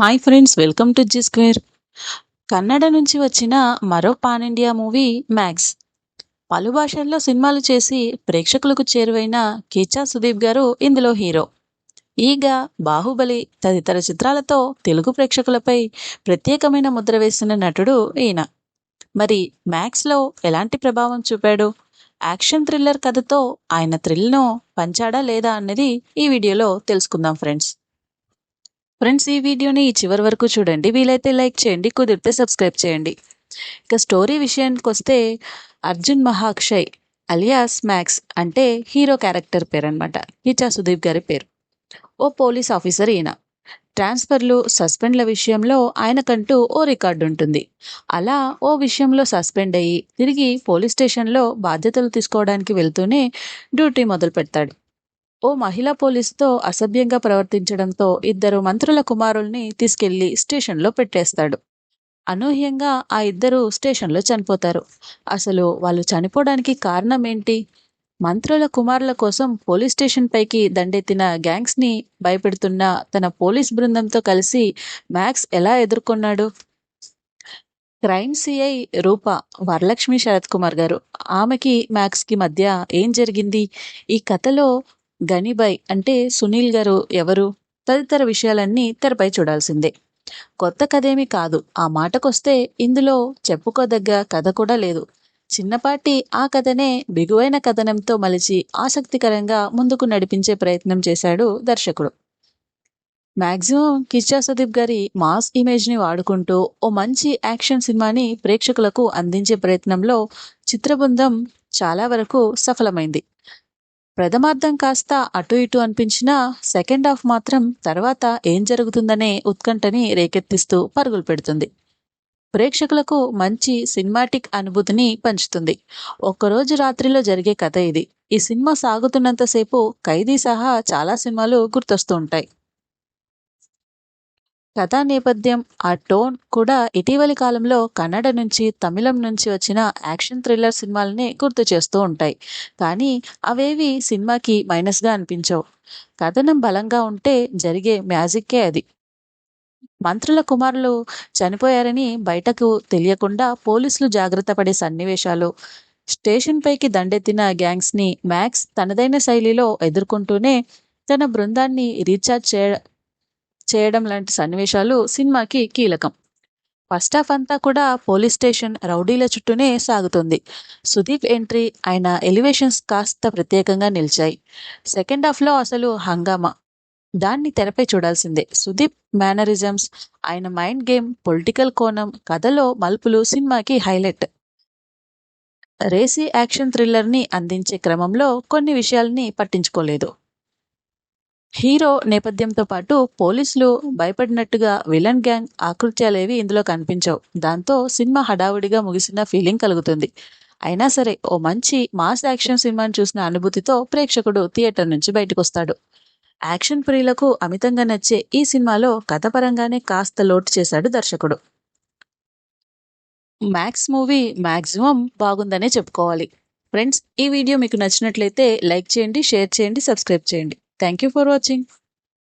Hi friends, welcome to Zee square. Kannada నుంచి వచ్చిన మరో పాన్ ఇండియా మూవీ మ్యాక్స్. పలు భాషల్లో సినిమాలు చేసి ప్రేక్షకులకు చేరువైన కిచ్చా సుదీప్ గారు ఇందులో హీరో. ఈగ, బాహుబలి తదితర చిత్రాలతో తెలుగు ప్రేక్షకులపై ప్రత్యేకమైన ముద్ర వేసిన నటుడు ఈయన. మరి మ్యాక్స్లో ఎలాంటి ప్రభావం చూపాడు? యాక్షన్ థ్రిల్లర్ కథతో ఆయన థ్రిల్ను పంచాడా లేదా అన్నది ఈ వీడియోలో తెలుసుకుందాం ఫ్రెండ్స్. ఈ వీడియోని చివరి వరకు చూడండి. వీలైతే లైక్ చేయండి, కుదిరితే సబ్స్క్రైబ్ చేయండి. ఇక స్టోరీ విషయానికి వస్తే, అర్జున్ మహాక్షయ్ అలియాస్ మ్యాక్స్ అంటే హీరో క్యారెక్టర్ పేరు అనమాట. కిచ్చా సుదీప్ గారి పేరు. ఓ పోలీస్ ఆఫీసర్ ఈయన. ట్రాన్స్ఫర్లు, సస్పెండ్ల విషయంలో ఆయనకంటూ ఓ రికార్డు ఉంటుంది. అలా ఓ విషయంలో సస్పెండ్ అయ్యి తిరిగి పోలీస్ స్టేషన్లో బాధ్యతలు తీసుకోవడానికి వెళ్తూనే డ్యూటీ మొదలు పెడతాడు. ఓ మహిళా పోలీసుతో అసభ్యంగా ప్రవర్తించడంతో ఇద్దరు మంత్రుల కుమారుల్ని తీసుకెళ్లి స్టేషన్లో పెట్టేస్తాడు. అనూహ్యంగా ఆ ఇద్దరు స్టేషన్లో చనిపోతారు. అసలు వాళ్ళు చనిపోవడానికి కారణం ఏంటి? మంత్రుల కుమారుల కోసం పోలీస్ స్టేషన్ పైకి దండెత్తిన గ్యాంగ్స్ ని భయపెడుతున్న తన పోలీస్ బృందంతో కలిసి మ్యాక్స్ ఎలా ఎదుర్కొన్నాడు? క్రైమ్ సిఐ రూప వరలక్ష్మి శరత్ కుమార్ గారు. ఆమెకి మ్యాక్స్ కి మధ్య ఏం జరిగింది? ఈ కథలో గనిబాయ్ అంటే సునీల్ గారు ఎవరు? తదితర విషయాలన్నీ తెరపై చూడాల్సిందే. కొత్త కథేమీ కాదు. ఆ మాటకొస్తే ఇందులో చెప్పుకోదగ్గ కథ కూడా లేదు. చిన్నపాటి ఆ కథనే బిగువైన కథనంతో మలిచి ఆసక్తికరంగా ముందుకు నడిపించే ప్రయత్నం చేశాడు దర్శకుడు. మాక్సిమం కిచ్చా సుదీప్ గారి మాస్ ఇమేజ్ ని వాడుకుంటూ ఓ మంచి యాక్షన్ సినిమాని ప్రేక్షకులకు అందించే ప్రయత్నంలో చిత్రబృందం చాలా వరకు సఫలమైంది. ప్రథమార్థం కాస్త అటు ఇటు అనిపించినా సెకండ్ హాఫ్ మాత్రం తర్వాత ఏం జరుగుతుందనే ఉత్కంఠని రేకెత్తిస్తూ పరుగులు పెడుతుంది. ప్రేక్షకులకు మంచి సినిమాటిక్ అనుభూతిని పంచుతుంది. ఒక్కరోజు రాత్రిలో జరిగే కథ ఇది. ఈ సినిమా సాగుతున్నంతసేపు ఖైదీ సహా చాలా సినిమాలు గుర్తొస్తూ ఉంటాయి. కథా నేపథ్యం, ఆ టోన్ కూడా ఇటీవలి కాలంలో కన్నడ నుంచి, తమిళం నుంచి వచ్చిన యాక్షన్ థ్రిల్లర్ సినిమాలనే గుర్తు చేస్తూ ఉంటాయి. కానీ అవేవి సినిమాకి మైనస్గా అనిపించవు. కథనం బలంగా ఉంటే జరిగే మ్యాజిక్కే అది. మంత్రుల కుమారులు చనిపోయారని బయటకు తెలియకుండా పోలీసులు జాగ్రత్త పడే సన్నివేశాలు, స్టేషన్ పైకి దండెత్తిన గ్యాంగ్స్ ని మ్యాక్స్ తనదైన శైలిలో ఎదుర్కొంటూనే తన బృందాన్ని రీఛార్జ్ చేయడం లాంటి సన్నివేశాలు సినిమాకి కీలకం. ఫస్ట్ హాఫ్ అంతా కూడా పోలీస్ స్టేషన్, రౌడీల చుట్టూనే సాగుతుంది. సుదీప్ ఎంట్రీ, ఆయన ఎలివేషన్స్ కాస్త ప్రత్యేకంగా నిలిచాయి. సెకండ్ హాఫ్లో అసలు హంగామా. దాన్ని తెరపై చూడాల్సిందే. సుదీప్ మేనరిజమ్స్, ఆయన మైండ్ గేమ్, పొలిటికల్ కోణం, కథలో మలుపులు సినిమాకి హైలైట్. రేసీ యాక్షన్ థ్రిల్లర్ని అందించే క్రమంలో కొన్ని విషయాల్ని పట్టించుకోలేదు. హీరో నేపథ్యంతో పాటు పోలీసులు భయపడినట్టుగా విలన్ గ్యాంగ్ ఆకృత్యాలేవి ఇందులో కనిపించవు. దాంతో సినిమా హడావుడిగా ముగిసిన ఫీలింగ్ కలుగుతుంది. అయినా సరే ఓ మంచి మాస్ యాక్షన్ సినిమాని చూసిన అనుభూతితో ప్రేక్షకుడు థియేటర్ నుంచి బయటకొస్తాడు. యాక్షన్ ప్రియులకు అమితంగా నచ్చే ఈ సినిమాలో కథపరంగానే కాస్త లోటు చేశాడు దర్శకుడు. మ్యాక్స్ మూవీ మ్యాక్సిమం బాగుందనే చెప్పుకోవాలి. ఫ్రెండ్స్, ఈ వీడియో మీకు నచ్చినట్లయితే లైక్ చేయండి, షేర్ చేయండి, సబ్స్క్రైబ్ చేయండి. Thank you for watching.